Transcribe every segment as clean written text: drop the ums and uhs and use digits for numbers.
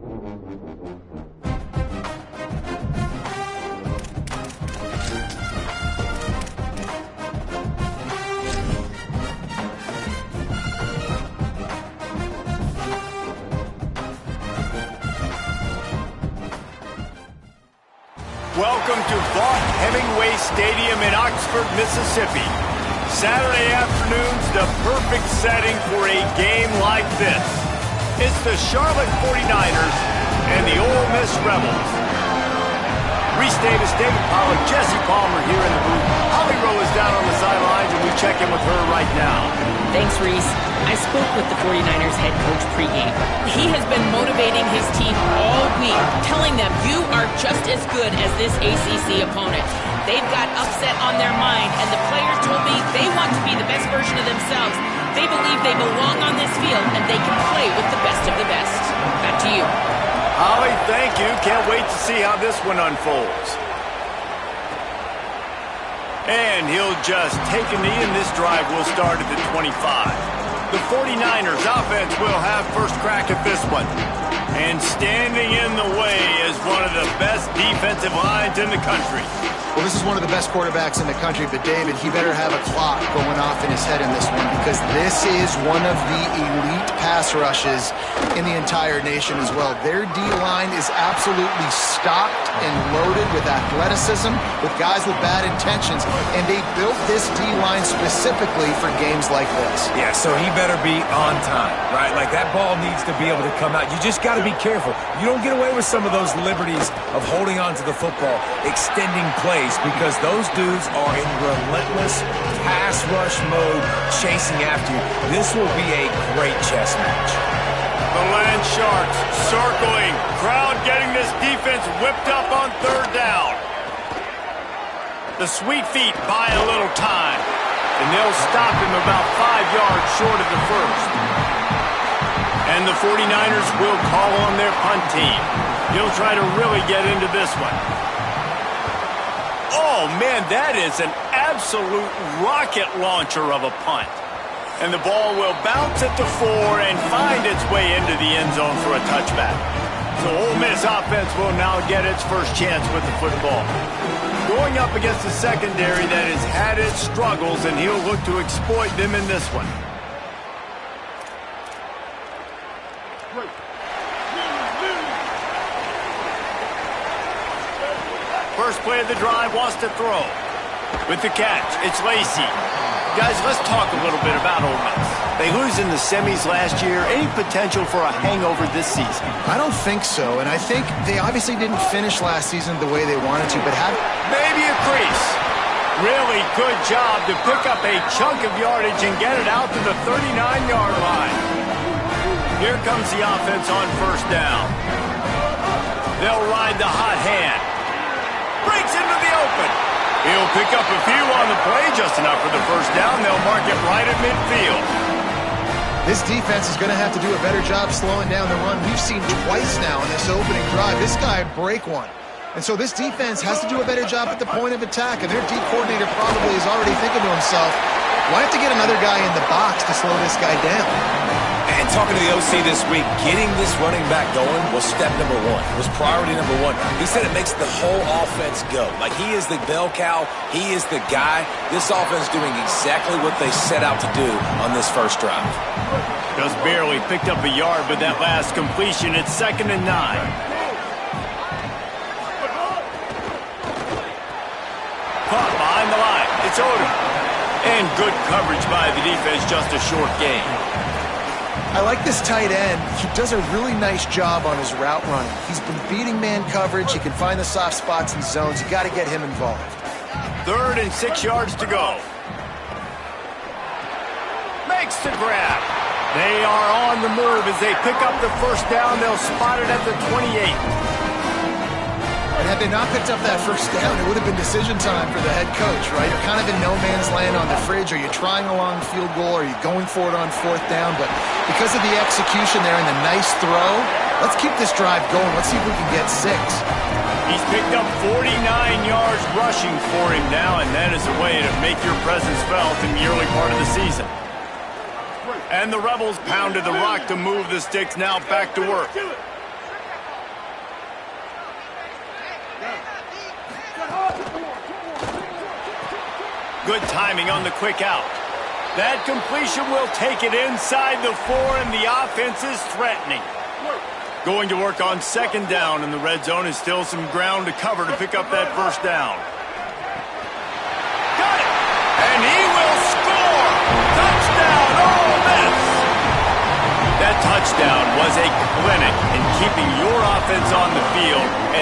Welcome to Vaught Hemingway Stadium in Oxford, Mississippi. Saturday afternoon's the perfect setting for a game like this. It's the Charlotte 49ers and the Ole Miss Rebels. Reese Davis, David Pollack, Jesse Palmer here in the booth. Holly Rowe is down on the sidelines, and we check in with her right now. Thanks, Reese. I spoke with the 49ers head coach pregame. He has been motivating his team all week, telling them, you are just as good as this ACC opponent. They've got upset on their mind, and the players told me they want to be the best version of themselves. They believe they belong on this field, and they can play with the best of the best. Back to you. Holly, thank you. Can't wait to see how this one unfolds. And he'll just take a knee, and this drive will start at the 25. The 49ers offense will have first crack at this one. And standing in the way is one of the best defensive lines in the country. Well, this is one of the best quarterbacks in the country, but David, he better have a clock going off in his head in this one, because this is one of the elite pass rushes in the entire nation as well. Their D-line is absolutely stocked and loaded with athleticism, with guys with bad intentions, and they built this D-line specifically for games like this. Yeah, so he better be on time, right? Like, that ball needs to be able to come out. You just got to be careful. You don't get away with some of those liberties of holding on to the football, extending plays, because those dudes are in relentless pass rush mode chasing after you. This will be a great chess match. The Land Sharks circling. Crowd getting this defense whipped up on third down. The Sweet Feet buy a little time, and they'll stop him about 5 yards short of the first. And the 49ers will call on their punt team. He'll try to really get into this one. Oh, man, that is an absolute rocket launcher of a punt. And the ball will bounce at the 4 and find its way into the end zone for a touchback. So Ole Miss offense will now get its first chance with the football. Going up against a secondary that has had its struggles, and he'll look to exploit them in this one. First play of the drive, wants to throw. With the catch, it's Lacey. Guys, let's talk a little bit about Ole Miss. They lose in the semis last year. Any potential for a hangover this season? I don't think so, and I think they obviously didn't finish last season the way they wanted to, but maybe a crease. Really good job to pick up a chunk of yardage and get it out to the 39-yard line. Here comes the offense on first down. They'll ride the hot hand. Breaks into the open. He'll pick up a few on the play, just enough for the first down. They'll mark it right at midfield. This defense is going to have to do a better job slowing down the run. We've seen twice now in this opening drive this guy break one. And so this defense has to do a better job at the point of attack, and their D coordinator probably is already thinking to himself, why have to get another guy in the box to slow this guy down? And talking to the OC this week, getting this running back going was step number one, was priority number one. He said it makes the whole offense go. Like, he is the bell cow, he is the guy. This offense doing exactly what they set out to do on this first drive. Just barely picked up a yard with that last completion. It's 2nd and 9. Caught behind the line. It's Odom. And good coverage by the defense, just a short gain. I like this tight end. He does a really nice job on his route running. He's been beating man coverage. He can find the soft spots and zones. You got to get him involved. 3rd and 6 yards to go. Makes the grab. They are on the move as they pick up the first down. They'll spot it at the 28. And had they not picked up that first down, it would have been decision time for the head coach, right? You're kind of in no man's land on the fridge. Are you trying a long field goal? Are you going for it on 4th down? But because of the execution there and the nice throw, let's keep this drive going. Let's see if we can get 6. He's picked up 49 yards rushing for him now, and that is a way to make your presence felt in the early part of the season. And the Rebels pounded the rock to move the sticks, now back to work. good timing on the quick out. That completion will take it inside the 4, and the offense is threatening. Going to work on second down, and the red zone is still some ground to cover to pick up that first down. Got it! And he will score! Touchdown, Ole Miss! That touchdown was a clinic in keeping your offense on the field.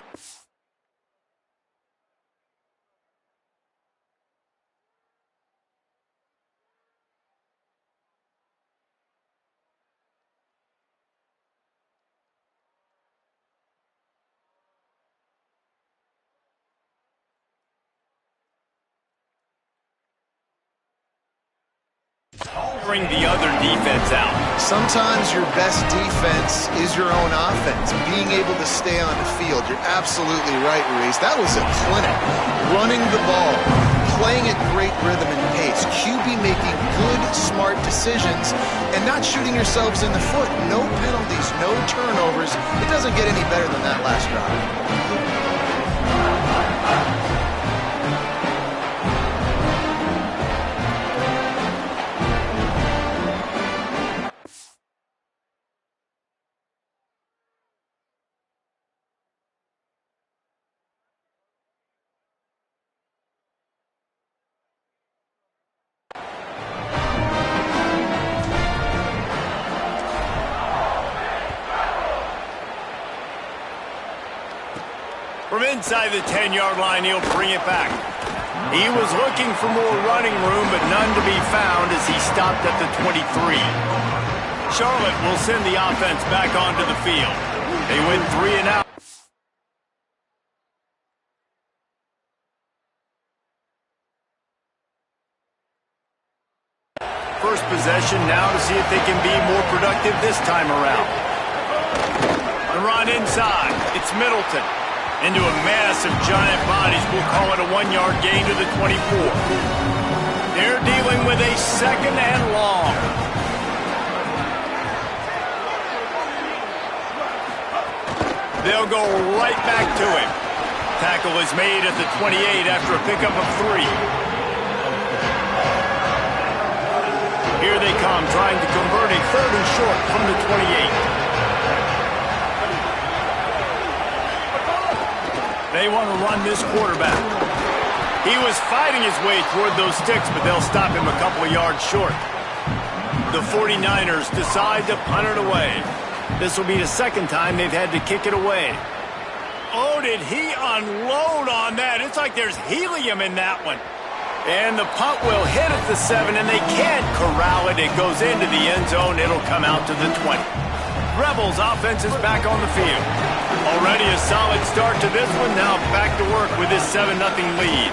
Bring the other defense out. Sometimes your best defense is your own offense. Being able to stay on the field. You're absolutely right, Ruiz. That was a clinic. Running the ball, playing at great rhythm and pace. QB making good, smart decisions, and not shooting yourselves in the foot. No penalties, no turnovers. It doesn't get any better than that last drive. From inside the 10-yard line, he'll bring it back. He was looking for more running room, but none to be found as he stopped at the 23. Charlotte will send the offense back onto the field. They win 3 and out. First possession now to see if they can be more productive this time around. The run inside. It's Middleton. Into a mass of giant bodies. We'll call it a 1-yard gain to the 24. They're dealing with a second and long. They'll go right back to him. Tackle is made at the 28 after a pickup of 3. Here they come, trying to convert a 3rd and short from the 28. They want to run this quarterback. He was fighting his way toward those sticks, but they'll stop him a couple of yards short. The 49ers decide to punt it away. This will be the second time they've had to kick it away. Oh, did he unload on that? It's like there's helium in that one. And the punt will hit at the 7, and they can't corral it. It goes into the end zone. It'll come out to the 20. Rebels offense is back on the field. Already a solid start to this one. Now back to work with this 7-0 lead.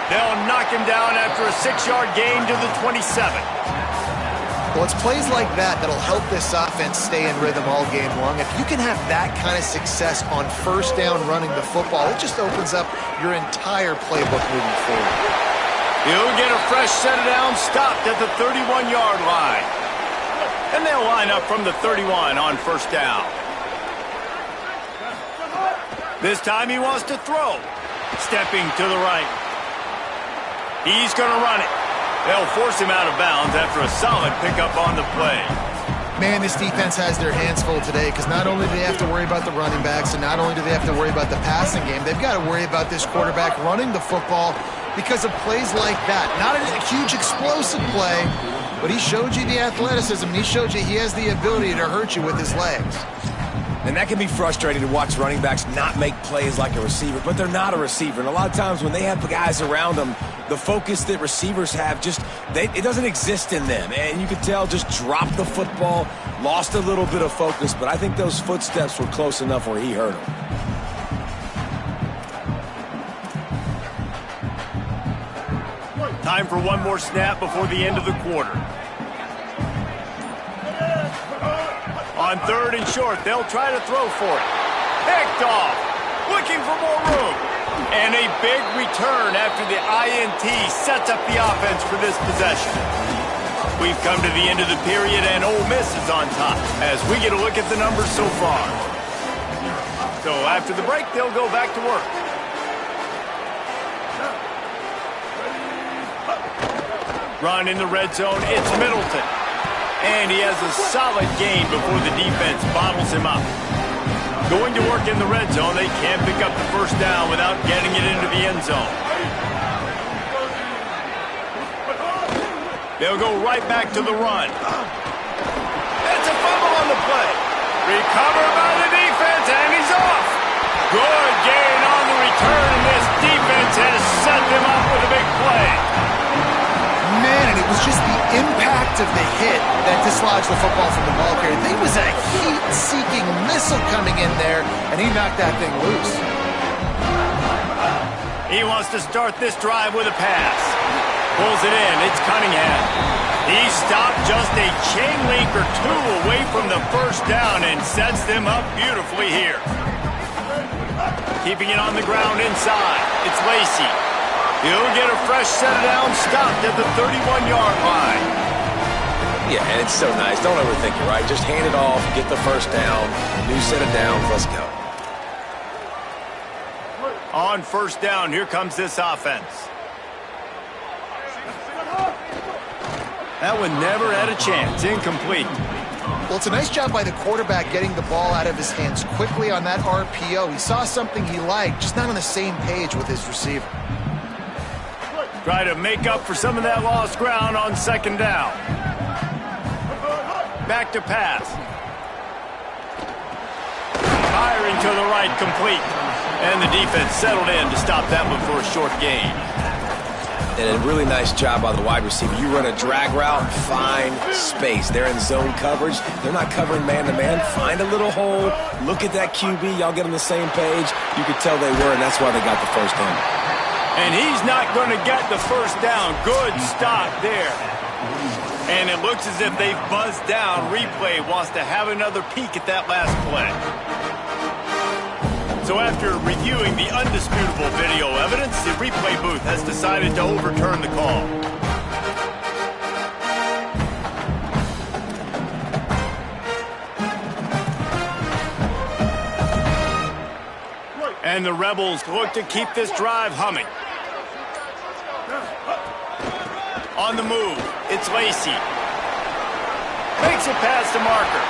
They'll knock him down after a 6-yard gain to the 27. Well, it's plays like that that'll help this offense stay in rhythm all game long. If you can have that kind of success on first down running the football, it just opens up your entire playbook moving forward. He'll get a fresh set of downs stopped at the 31-yard line. And they'll line up from the 31 on first down. This time he wants to throw. Stepping to the right. He's going to run it. They'll force him out of bounds after a solid pickup on the play. Man, this defense has their hands full today because not only do they have to worry about the running backs and not only do they have to worry about the passing game, they've got to worry about this quarterback running the football because of plays like that. Not a huge explosive play, but he showed you the athleticism, and he showed you he has the ability to hurt you with his legs. And that can be frustrating to watch running backs not make plays like a receiver, but they're not a receiver. And a lot of times when they have guys around them, the focus that receivers have it doesn't exist in them. And you could tell just dropped the football, lost a little bit of focus, but I think those footsteps were close enough where he hurt him. Time for one more snap before the end of the quarter. On 3rd and short, they'll try to throw for it. Picked off. Looking for more room. And a big return after the INT sets up the offense for this possession. We've come to the end of the period, and Ole Miss is on top as we get a look at the numbers so far. So after the break, they'll go back to work. Run in the red zone, it's Middleton. And he has a solid gain before the defense bottles him up. Going to work in the red zone, they can't pick up the first down without getting it into the end zone. They'll go right back to the run. It's a fumble on the play. Recovered by the defense, and he's off. Good gain on the return, and this defense has set them up with a big play. Man, and it was just the impact of the hit that dislodged the football from the ball carrier. There was a heat-seeking missile coming in there, and he knocked that thing loose. He wants to start this drive with a pass. Pulls it in. It's Cunningham. He stopped just a chain link or two away from the first down and sets them up beautifully here. Keeping it on the ground inside. It's Lacy. He'll get a fresh set down, stopped at the 31-yard line. Yeah, and it's so nice. Don't overthink it, right? Just hand it off, get the first down, new set of downs, let's go. On first down, here comes this offense. That one never had a chance. Incomplete. Well, it's a nice job by the quarterback getting the ball out of his hands quickly on that RPO. He saw something he liked, just not on the same page with his receiver. Try to make up for some of that lost ground on second down. Back to pass. Firing to the right, complete. And the defense settled in to stop that one for a short gain. And a really nice job by the wide receiver. You run a drag route, find space. They're in zone coverage. They're not covering man-to-man. Find a little hole. Look at that QB. Y'all get on the same page. You could tell they were, and that's why they got the first down. And he's not going to get the first down. Good stop there. And it looks as if they've buzzed down. Replay wants to have another peek at that last play. So after reviewing the undisputable video evidence, the replay booth has decided to overturn the call. And the Rebels look to keep this drive humming. On the move, it's Lacy. Makes it past the marker.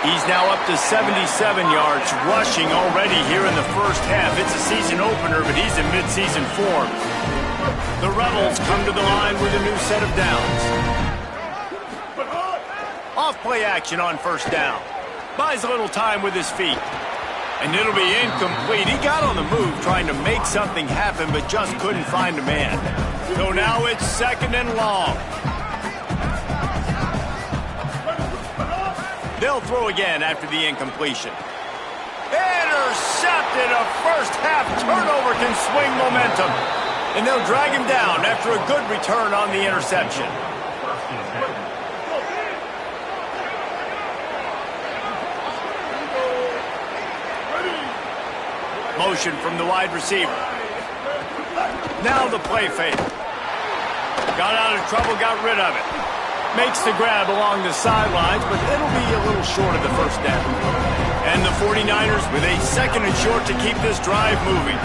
He's now up to 77 yards rushing already here in the first half. It's a season opener, but he's in midseason form. The Rebels come to the line with a new set of downs. Off-play action on first down. Buys a little time with his feet. And it'll be incomplete. He got on the move trying to make something happen, but just couldn't find a man. So now it's second and long. They'll throw again after the incompletion. Intercepted! A first-half turnover can swing momentum. And they'll drag him down after a good return on the interception. Motion from the wide receiver. Now the play fake. Got out of trouble, got rid of it. Makes the grab along the sidelines, but it'll be a little short of the first down. And the 49ers with a second and short to keep this drive moving.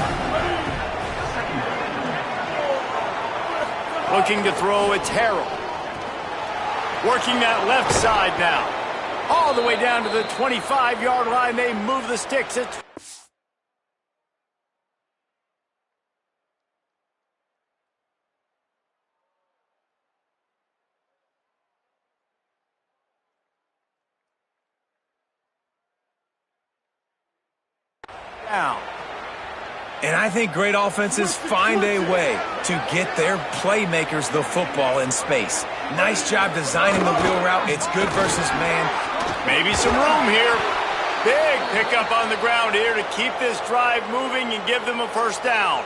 Looking to throw, it's Harrell. Working that left side now. All the way down to the 25-yard line. They move the sticks. It's down. And I think great offenses find a way to get their playmakers the football in space. Nice job designing the wheel route. It's good versus man. Maybe some room here. Big pickup on the ground here to keep this drive moving and give them a first down.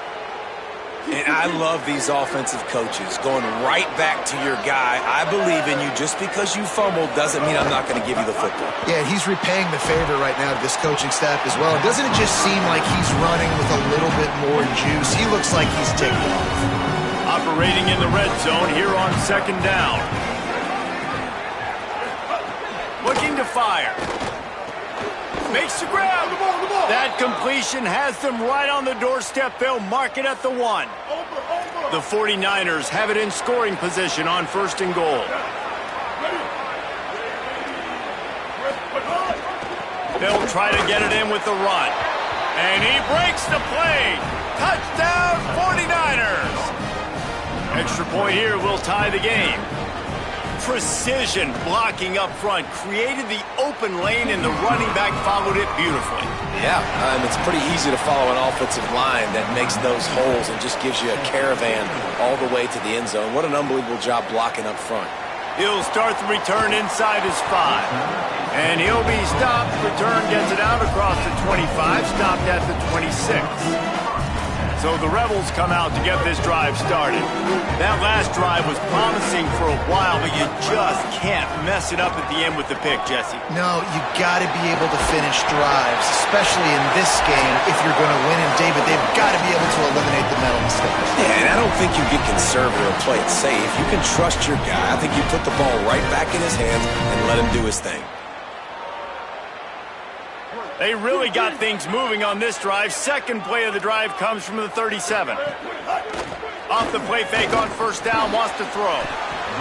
And I love these offensive coaches going right back to your guy. I believe in you. Just because you fumbled doesn't mean I'm not going to give you the football. Yeah, he's repaying the favor right now to this coaching staff as well. Doesn't it just seem like he's running with a little bit more juice? He looks like he's taking off. Operating in the red zone here on second down. Looking to fire. Makes the grab. That completion has them right on the doorstep. They'll mark it at the 1. The 49ers have it in scoring position on 1st and goal. They'll try to get it in with the run. And he breaks the play. Touchdown 49ers. Extra point here will tie the game. Precision blocking up front created the open lane, and the running back followed it beautifully. Yeah, it's pretty easy to follow an offensive line that makes those holes and just gives you a caravan all the way to the end zone. What an unbelievable job blocking up front. He'll start the return inside his 5. And he'll be stopped. Return gets it out across the 25, stopped at the 26. So the Rebels come out to get this drive started. That last drive was promising for a while, but you just can't mess it up at the end with the pick, Jesse. No, you got to be able to finish drives, especially in this game if you're going to win. And David, they've got to be able to eliminate the mental mistakes. Yeah, and I don't think you get conservative or play it safe. You can trust your guy. I think you put the ball right back in his hands and let him do his thing. They really got things moving on this drive. Second play of the drive comes from the 37. Off the play fake on 1st down, wants to throw.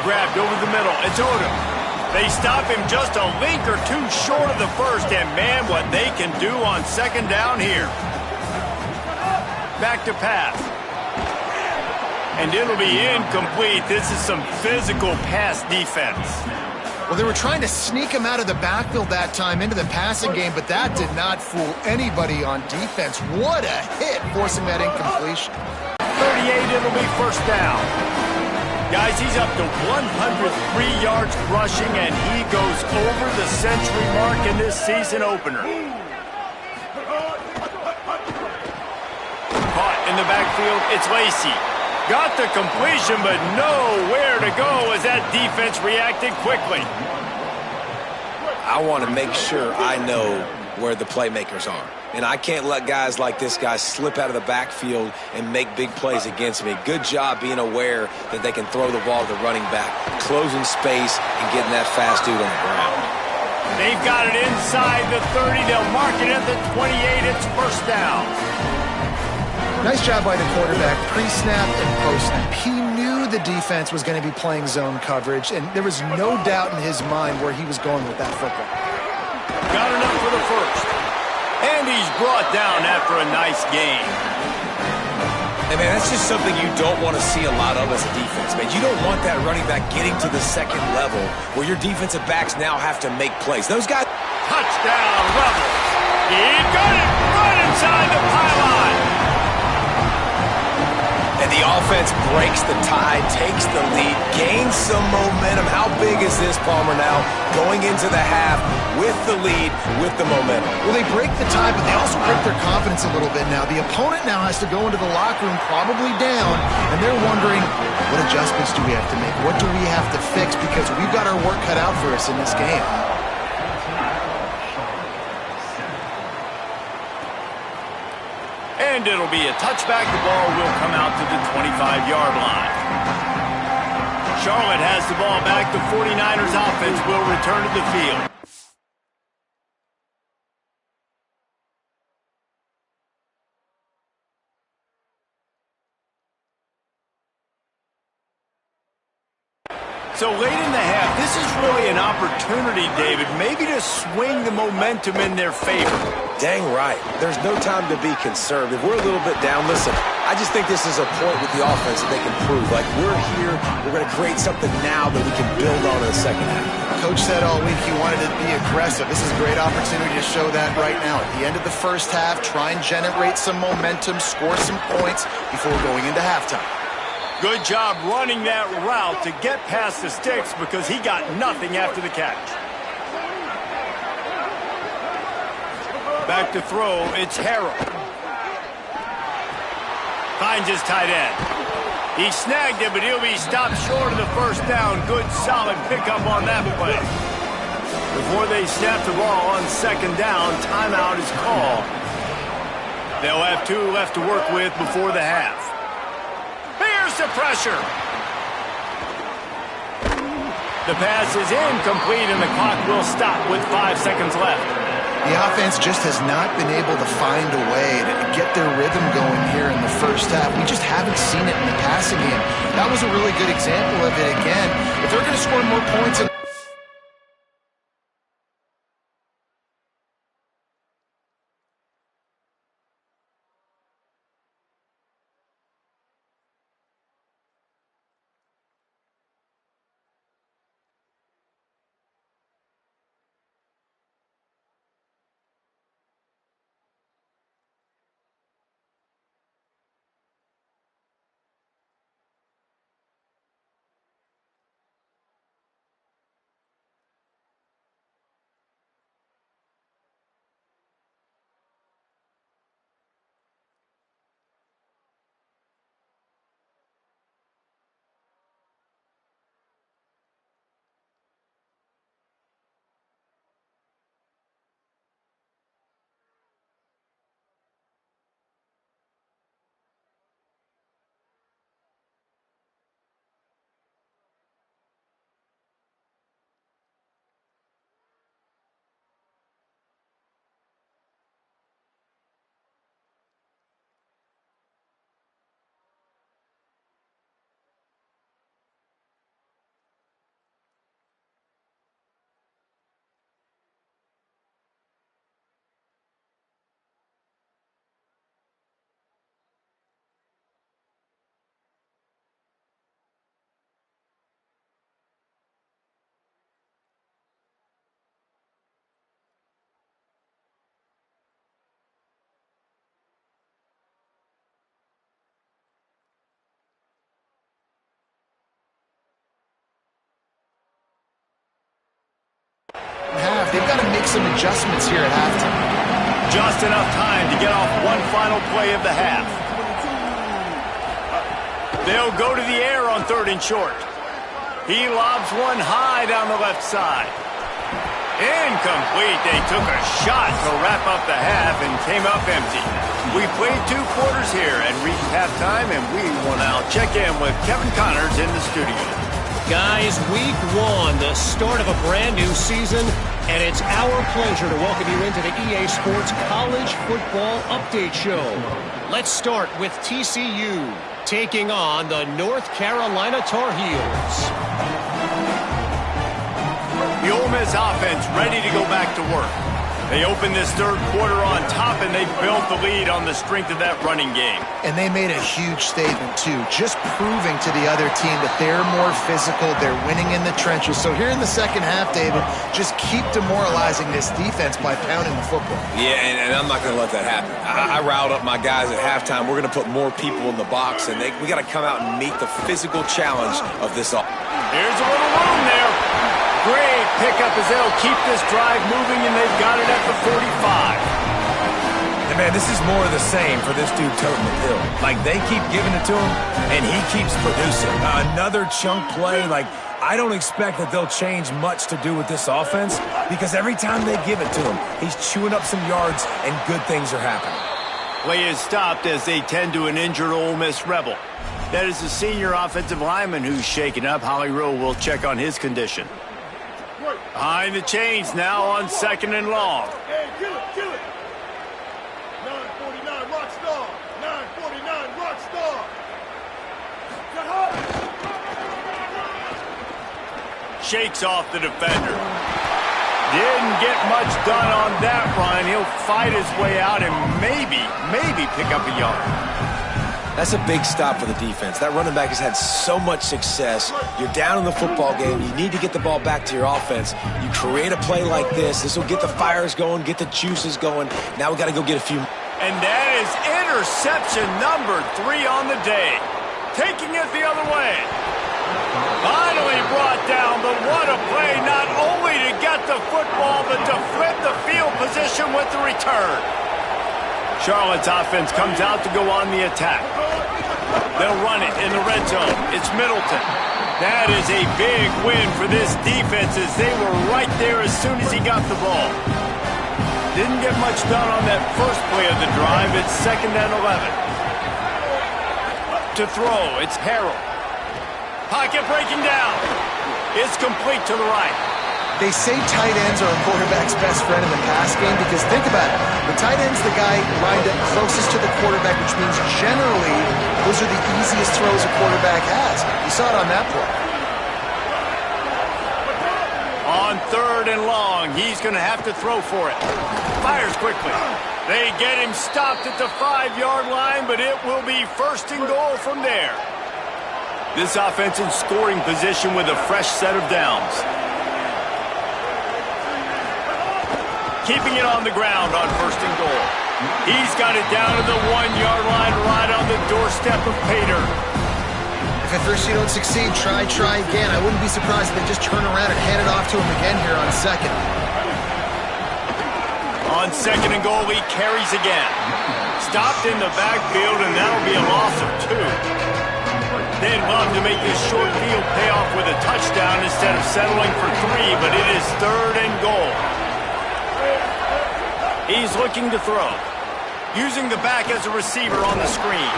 Grabbed over the middle. It's Odom. They stop him just a link or two short of the first, and man, what they can do on 2nd down here. Back to pass. And it'll be incomplete. This is some physical pass defense. Well, they were trying to sneak him out of the backfield that time into the passing game, but that did not fool anybody on defense. What a hit, forcing that incompletion. 38, it'll be 1st down. Guys, he's up to 103 yards rushing, and he goes over the century mark in this season opener. Caught in the backfield, it's Lacy. Got the completion, but nowhere to go as that defense reacted quickly. I want to make sure I know where the playmakers are. And I can't let guys like this guy slip out of the backfield and make big plays against me. Good job being aware that they can throw the ball to the running back, closing space and getting that fast dude on the ground. They've got it inside the 30. They'll mark it at the 28. It's 1st down. Nice job by the quarterback, pre-snap and post-snap. He knew the defense was going to be playing zone coverage, and there was no doubt in his mind where he was going with that football. Got enough for the 1st. And he's brought down after a nice gain. Hey, man, that's just something you don't want to see a lot of as a defense, man. You don't want that running back getting to the 2nd level where your defensive backs now have to make plays. Those guys... Touchdown, Rebels. He got it right inside the pylon. And the offense breaks the tie, takes the lead, gains some momentum. How big is this, Palmer, now going into the half with the lead, with the momentum? Well, they break the tie, but they also break their confidence a little bit now. The opponent now has to go into the locker room probably down, and they're wondering, what adjustments do we have to make? What do we have to fix? Because we've got our work cut out for us in this game. And it'll be a touchback. The ball will come out to the 25-yard line. Charlotte has the ball back. The 49ers offense will return to the field. So late in the half, this is really an opportunity, David, maybe to swing the momentum in their favor. Dang right. There's no time to be conservative. We're a little bit down. Listen, I just think this is a point with the offense that they can prove. Like, we're here, we're going to create something now that we can build on in the 2nd half. Coach said all week he wanted to be aggressive. This is a great opportunity to show that right now. At the end of the 1st half, try and generate some momentum, score some points before going into halftime. Good job running that route to get past the sticks because he got nothing after the catch. Back to throw, it's Harrell. Finds his tight end. He snagged it, but he'll be stopped short of the 1st down. Good, solid pickup on that play. Before they snap the ball on 2nd down, timeout is called. They'll have 2 left to work with before the half. Here's the pressure. The pass is incomplete, and the clock will stop with 5 seconds left. The offense just has not been able to find a way to get their rhythm going here in the first half. We just haven't seen it in the passing game. That was a really good example of it again. If they're going to score more points in half, they've got to make some adjustments here at halftime. Just enough time to get off one final play of the half. They'll go to the air on 3rd and short. He lobs one high down the left side. Incomplete. They took a shot to wrap up the half and came up empty. We played 2 quarters here and reached halftime, and we will now check in with Kevin Connors in the studio. Guys, week 1, the start of a brand new season, and it's our pleasure to welcome you into the EA Sports College Football Update Show. Let's start with TCU taking on the North Carolina Tar Heels. The Ole Miss offense ready to go back to work. They opened this 3rd quarter on top, and they built the lead on the strength of that running game. And they made a huge statement, too, just proving to the other team that they're more physical, they're winning in the trenches. So here in the second half, David, just keep demoralizing this defense by pounding the football. Yeah, and I'm not going to let that happen. I riled up my guys at halftime. We're going to put more people in the box, and we got to come out and meet the physical challenge of this offense. Here's a little room there. Great pickup as they'll keep this drive moving, and they've got it at the 45. And man, this is more of the same for this dude toting the pill. Like, they keep giving it to him, and he keeps producing. Another chunk play. Like, I don't expect that they'll change much to do with this offense, because every time they give it to him, he's chewing up some yards, and good things are happening. Play is stopped as they tend to an injured Ole Miss Rebel. That is the senior offensive lineman who's shaken up. Holly Rowe will check on his condition. Behind the chains now on 2nd and long. Hey, kill it. 949 Rockstar. 949 Rockstar. Shakes off the defender. Didn't get much done on that run. He'll fight his way out and maybe pick up a yard. That's a big stop for the defense. That running back has had so much success. You're down in the football game. You need to get the ball back to your offense. You create a play like this. This will get the fires going, get the juices going. Now we got to go get a few. And that is interception number 3 on the day. Taking it the other way. Finally brought down, but what a play. Not only to get the football, but to flip the field position with the return. Charlotte's offense comes out to go on the attack. They'll run it in the red zone. It's Middleton. That is a big win for this defense as they were right there as soon as he got the ball. Didn't get much done on that first play of the drive. It's 2nd and 11. To throw, it's Harrell. Pocket breaking down. It's complete to the right. They say tight ends are a quarterback's best friend in the pass game because think about it. The tight end's the guy lined up closest to the quarterback, which means generally those are the easiest throws a quarterback has. You saw it on that play. On 3rd and long, he's going to have to throw for it. Fires quickly. They get him stopped at the 5-yard line, but it will be 1st and goal from there. This offense in scoring position with a fresh set of downs. Keeping it on the ground on 1st and goal. He's got it down to the 1-yard line right on the doorstep of Pater. If at first you don't succeed, try again. I wouldn't be surprised if they just turn around and hand it off to him again here on 2nd. On 2nd and goal, he carries again. Stopped in the backfield, and that'll be a loss of 2. They'd love to make this short field pay off with a touchdown instead of settling for 3, but it is 3rd and goal. He's looking to throw. Using the back as a receiver on the screen.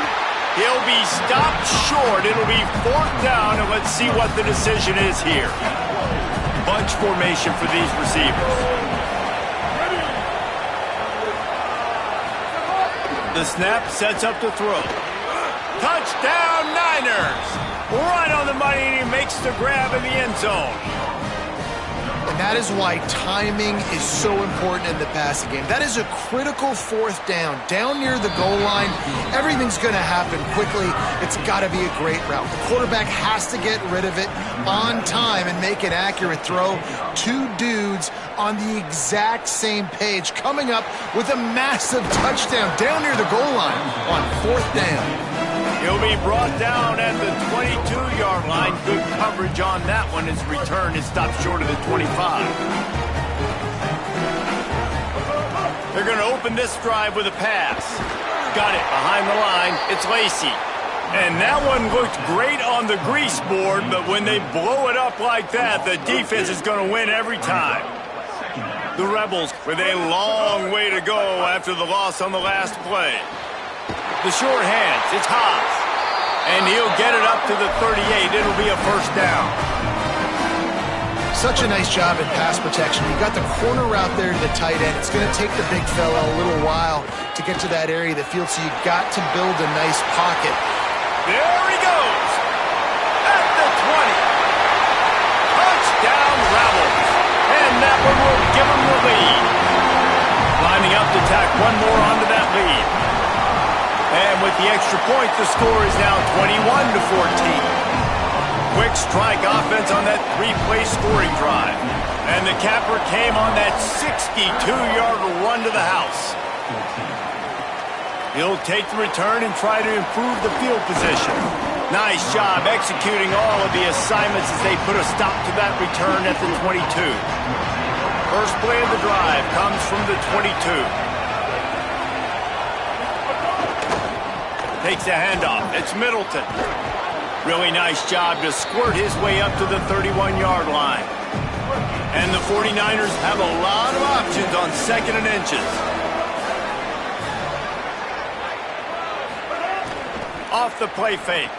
He'll be stopped short. It'll be 4th down, and let's see what the decision is here. Bunch formation for these receivers. The snap sets up to throw. Touchdown, Niners! Right on the money, and he makes the grab in the end zone. And that is why timing is so important in the passing game. That is a critical 4th down. Down near the goal line, everything's going to happen quickly. It's got to be a great route. The quarterback has to get rid of it on time and make an accurate throw. 2 dudes on the exact same page, coming up with a massive touchdown down near the goal line on 4th down. He'll be brought down at the 22-yard line. Good coverage on that one. His return is stopped short of the 25. They're going to open this drive with a pass. Got it behind the line. It's Lacy. And that one looked great on the grease board, but when they blow it up like that, the defense is going to win every time. The Rebels with a long way to go after the loss on the last play. The short hands, it's Haas. And he'll get it up to the 38. It'll be a 1st down. Such a nice job in pass protection. You got the corner route there to the tight end. It's going to take the big fella a little while to get to that area of the field, so you got to build a nice pocket. There he goes. At the 20. Touchdown, Rebels. And that one will give them the lead. Lining up to tack one more onto that lead. And with the extra point, the score is now 21-14. Quick strike offense on that 3-play scoring drive. And the capper came on that 62-yard run to the house. He'll take the return and try to improve the field position. Nice job executing all of the assignments as they put a stop to that return at the 22. First play of the drive comes from the 22. Takes a handoff. It's Middleton. Really nice job to squirt his way up to the 31-yard line. And the 49ers have a lot of options on 2nd and inches. Off the play fake.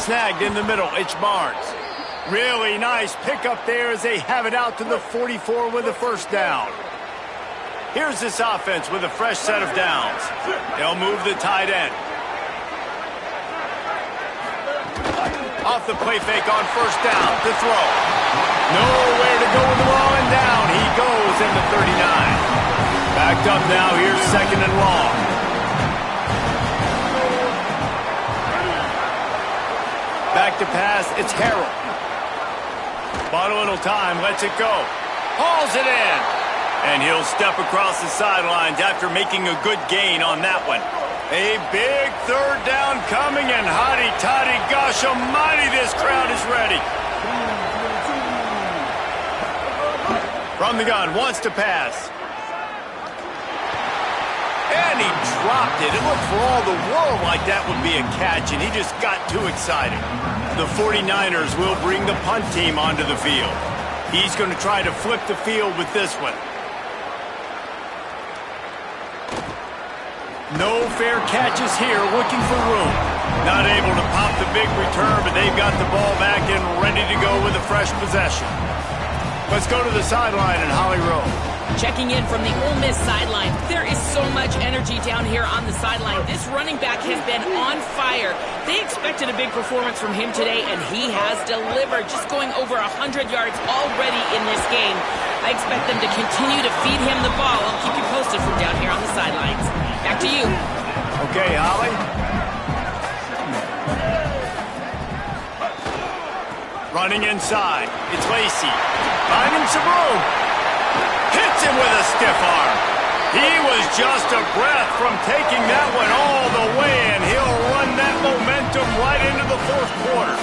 Snagged in the middle. It's Barnes. Really nice pickup there as they have it out to the 44 with a 1st down. Here's this offense with a fresh set of downs. They'll move the tight end. Off the play fake on 1st down to throw. Nowhere to go with the ball, and down he goes in the 39. Backed up now, here's 2nd and long. Back to pass, it's Harrell. Bought a little time, lets it go. Hauls it in. And he'll step across the sidelines after making a good gain on that one. A big 3rd down coming, and hotty toddy, gosh almighty, this crowd is ready. From the gun, wants to pass. And he dropped it. It looked for all the world like that would be a catch, and he just got too excited. The 49ers will bring the punt team onto the field. He's going to try to flip the field with this one. No fair catches here, looking for room. Not able to pop the big return, but they've got the ball back and ready to go with a fresh possession. Let's go to the sideline in Holly Rowe. Checking in from the Ole Miss sideline. There is so much energy down here on the sideline. This running back has been on fire. They expected a big performance from him today, and he has delivered, just going over 100 yards already in this game. I expect them to continue to feed him the ball. I'll keep you posted from down here on the sidelines. Back to you. Okay, Holly. Running inside. It's Lacy. Finding some room. Hits him with a stiff arm. He was just a breath from taking that one all the way, and he'll run that momentum right into the fourth quarter.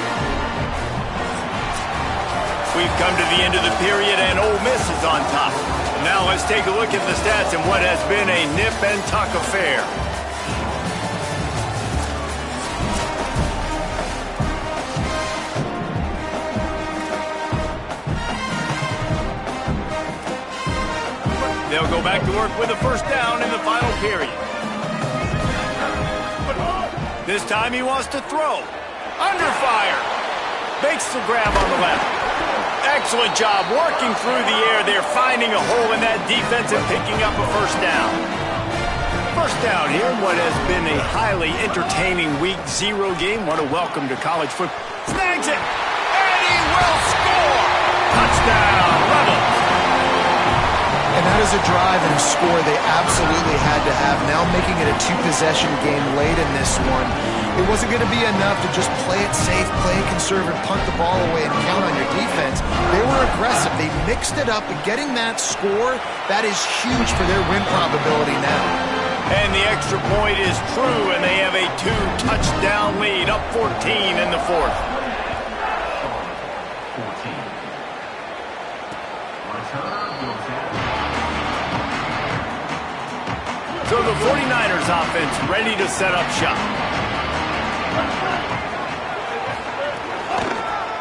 We've come to the end of the period, and Ole Miss is on top. Now let's take a look at the stats in what has been a nip-and-tuck affair. They'll go back to work with a first down in the final period. This time he wants to throw. Under fire. Makes the grab on the left. Excellent job working through the air. They're finding a hole in that defense and picking up a first down. First down here in what has been a highly entertaining Week 0 game. What a welcome to college football. Snags it. And he will score. Touchdown, Rebels. And that is a drive and a score they absolutely had to have. Now making it a two-possession game late in this one. It wasn't going to be enough to just play it safe, play it conservative, punt the ball away, and count on your defense. They were aggressive. They mixed it up, and getting that score, that is huge for their win probability now. And the extra point is true, and they have a 2-touchdown lead, up 14 in the fourth. So the 49ers offense ready to set up shop.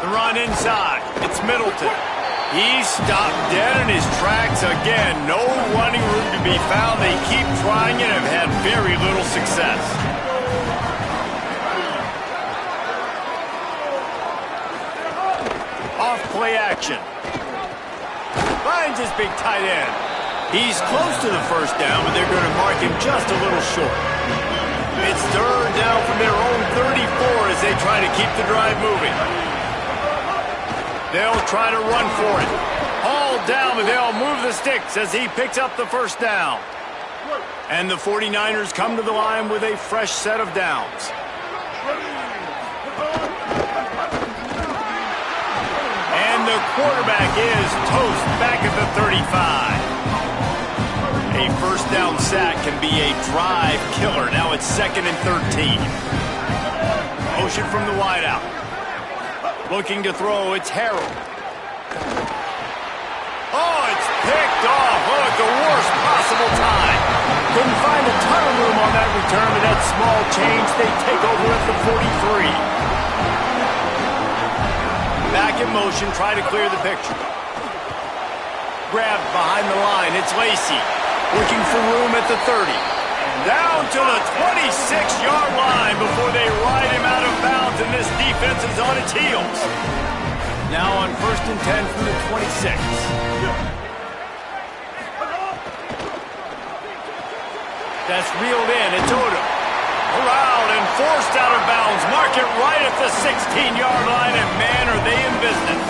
The run inside. It's Middleton. He's stopped dead in his tracks again. No running room to be found. They keep trying it and have had very little success. Off play action. Finds his big tight end. He's close to the first down, but they're going to mark him just a little short. It's third down from their own 34 as they try to keep the drive moving. They'll try to run for it. Hauled down, but they'll move the sticks as he picks up the first down. And the 49ers come to the line with a fresh set of downs. And the quarterback is toast back at the 35. A first down sack can be a drive killer. Now it's 2nd and 13. Motion from the wideout. Looking to throw, it's Harrell. Oh, it's picked off. Oh, at the worst possible time. Couldn't find a ton of room on that return, but that small change, they take over at the 43. Back in motion, try to clear the picture. Grabbed behind the line, it's Lacy. Looking for room at the 30. Down to the 26-yard line before they ride him out of bounds, and this defense is on its heels. Now on 1st and 10 from the 26. That's reeled in. It's Odom. Around and forced out of bounds. Mark it right at the 16-yard line, and man, are they in business.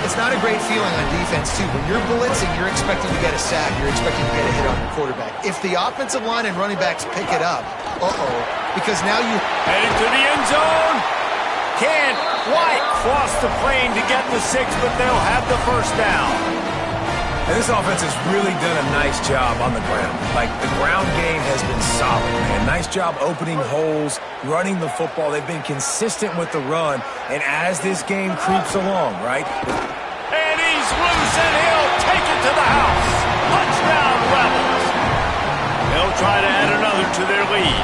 It's not a great feeling on defense, too. When you're blitzing, you're expecting to get a sack. You're expecting to get a hit on your quarterback. If the offensive line and running backs pick it up, because now you... Heading to the end zone. Can't quite cross the plane to get the 6, but they'll have the first down. And this offense has really done a nice job on the ground. Like, the ground game has been solid, man. Nice job opening holes, running the football. They've been consistent with the run. And as this game creeps along, right? And he's loose, and he'll take it to the house. Touchdown, Rebels. They'll try to add another to their lead.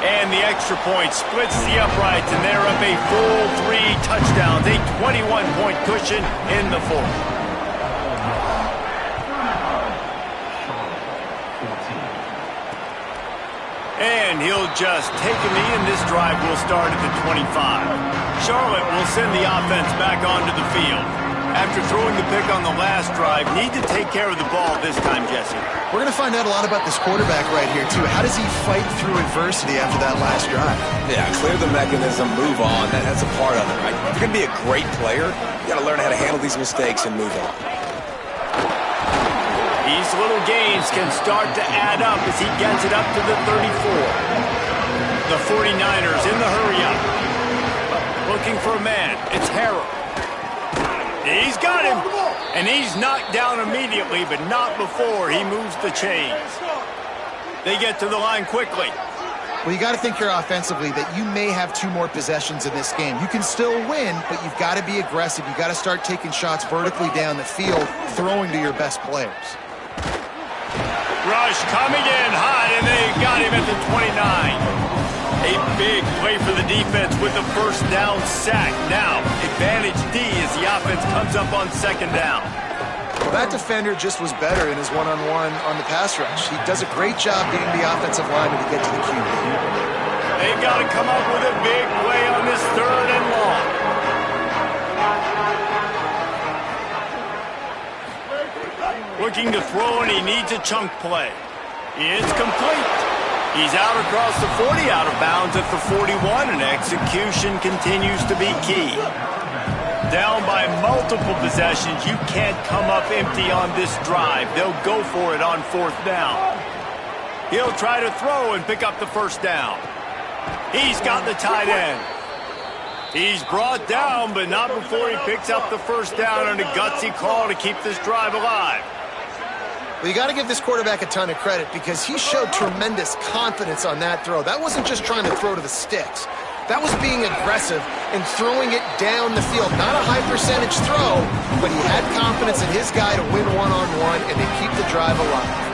And the extra point splits the uprights, and they're up a full 3 touchdowns, a 21-point cushion in the fourth. And he'll just take a knee, and this drive will start at the 25. Charlotte will send the offense back onto the field. After throwing the pick on the last drive, need to take care of the ball this time, Jesse. We're going to find out a lot about this quarterback right here, too. How does he fight through adversity after that last drive? Yeah, clear the mechanism, move on. That's a part of it, right? If you're going to be a great player, you got to learn how to handle these mistakes and move on. These little gains can start to add up as he gets it up to the 34. The 49ers in the hurry-up. Looking for a man. It's Harrell. He's got him. And he's knocked down immediately, but not before he moves the chains. They get to the line quickly. Well, you got to think here offensively that you may have 2 more possessions in this game. You can still win, but you've got to be aggressive. You've got to start taking shots vertically down the field, throwing to your best players. Rush coming in hot, and they got him at the 29. A big play for the defense with the first down sack. Now, advantage D as the offense comes up on second down. Well, that defender just was better in his one-on-one on the pass rush. He does a great job beating the offensive lineman to get to the QB. They've got to come up with a big play on this 3rd and long. Looking to throw, and he needs a chunk play. It's complete. He's out across the 40, out of bounds at the 41, and execution continues to be key. Down by multiple possessions, you can't come up empty on this drive. They'll go for it on 4th down. He'll try to throw and pick up the first down. He's got the tight end. He's brought down, but not before he picks up the first down on a gutsy call to keep this drive alive. Well, you got to give this quarterback a ton of credit because he showed tremendous confidence on that throw. That wasn't just trying to throw to the sticks. That was being aggressive and throwing it down the field. Not a high percentage throw, but he had confidence in his guy to win one-on-one and to keep the drive alive.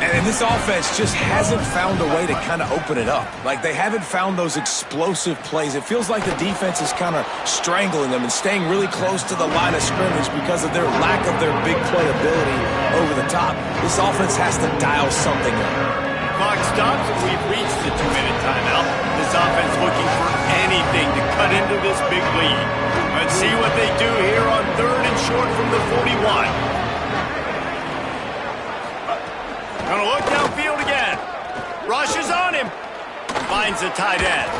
And this offense just hasn't found a way to kind of open it up. Like, they haven't found those explosive plays. It feels like the defense is kind of strangling them and staying really close to the line of scrimmage because of their lack of their big play ability over the top. This offense has to dial something up. Clock stops, and we've reached the 2-minute timeout. This offense looking for anything to cut into this big lead. Let's see what they do here on 3rd and short from the 41. Gonna look downfield again. Rushes on him. Finds the tight end.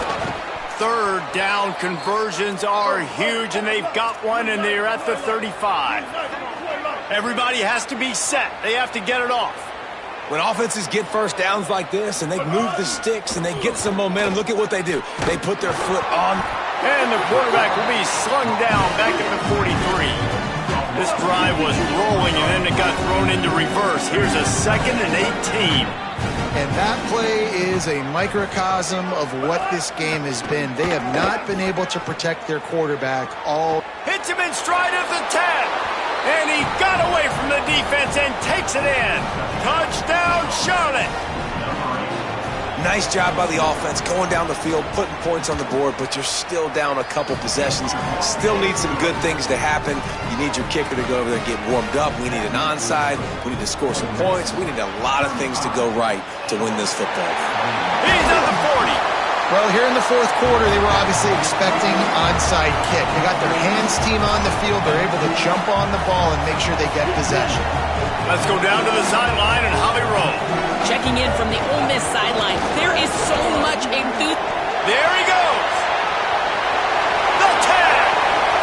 3rd down conversions are huge, and they've got one, and they're at the 35. Everybody has to be set. They have to get it off. When offenses get first downs like this and they move the sticks and they get some momentum, look at what they do. They put their foot on. And the quarterback will be slung down back at the 43. This drive was rolling, and then it got thrown into reverse. Here's a 2nd and 18. And that play is a microcosm of what this game has been. They have not been able to protect their quarterback all. Hits him in stride of the 10. And he got away from the defense and takes it in. Touchdown, Charlotte. Nice job by the offense going down the field, putting points on the board, but you're still down a couple possessions. Still need some good things to happen. You need your kicker to go over there and get warmed up. We need an onside. We need to score some points. We need a lot of things to go right to win this football game. He's at the 40. Well, here in the 4th quarter, they were obviously expecting onside kick. They got their hands team on the field. They're able to jump on the ball and make sure they get possession. Let's go down to the sideline and Holly Rowe. Checking in from the Ole Miss sideline. There is so much enthusiasm. There he goes. The tag.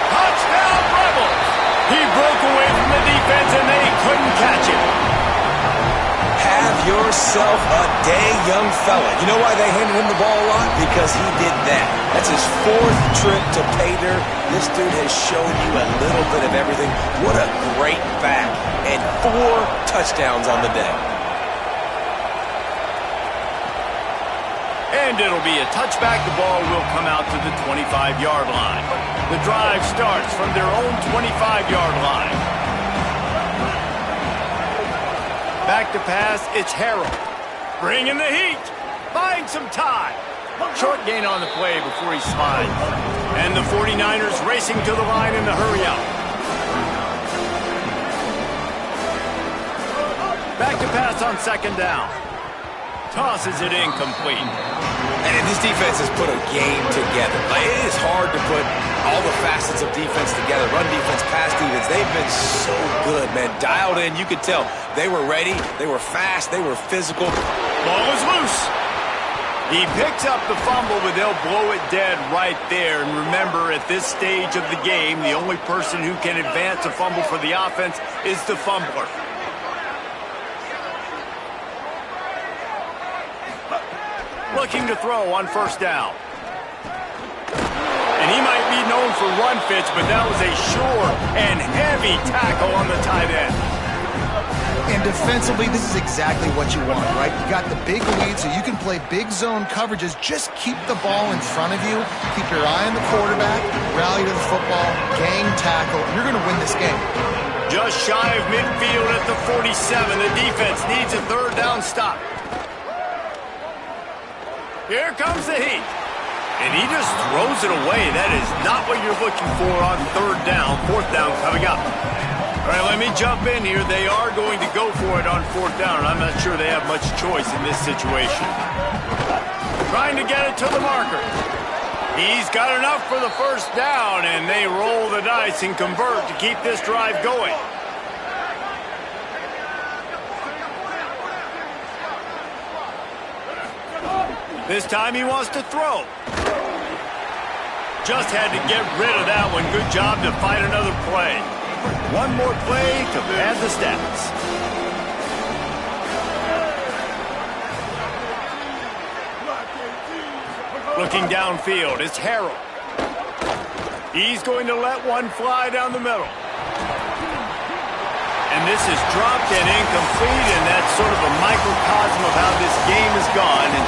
Touchdown, Rebels. He broke away from the defense, and they couldn't catch him. Have yourself a day, young fella. You know why they handed him the ball a lot? Because he did that. That's his 4th trip to pay dirt. This dude has shown you a little bit of everything. What a great back. And 4 touchdowns on the day. And it'll be a touchback. The ball will come out to the 25-yard line. The drive starts from their own 25-yard line. Back to pass, it's Harrell. Bringing the heat. Buying some time. Short gain on the play before he slides. And the 49ers racing to the line in the hurry-up. Back to pass on 2nd down. Tosses it incomplete. And this defense has put a game together. Like, it is hard to put all the facets of defense together. Run defense, pass defense. They've been so good, man. Dialed in. You could tell they were ready. They were fast. They were physical. Ball is loose. He picks up the fumble, but they'll blow it dead right there. And remember, at this stage of the game, the only person who can advance a fumble for the offense is the fumbler. Looking to throw on first down. And he might be known for run fits, but that was a short and heavy tackle on the tight end. And defensively, this is exactly what you want, right? You got the big lead, so you can play big zone coverages. Just keep the ball in front of you. Keep your eye on the quarterback. Rally to the football. Gang tackle. And you're going to win this game. Just shy of midfield at the 47. The defense needs a third down stop. Here comes the heat. And he just throws it away. That is not what you're looking for on third down. Fourth down coming up. All right, let me jump in here. They are going to go for it on fourth down. I'm not sure they have much choice in this situation. Trying to get it to the marker. He's got enough for the first down, and they roll the dice and convert to keep this drive going. This time he wants to throw. Just had to get rid of that one. Good job to fight another play. One more play to add the stats. Looking downfield, it's Harrell. He's going to let one fly down the middle. And this is dropped and incomplete, and that's sort of a microcosm of how this game has gone. And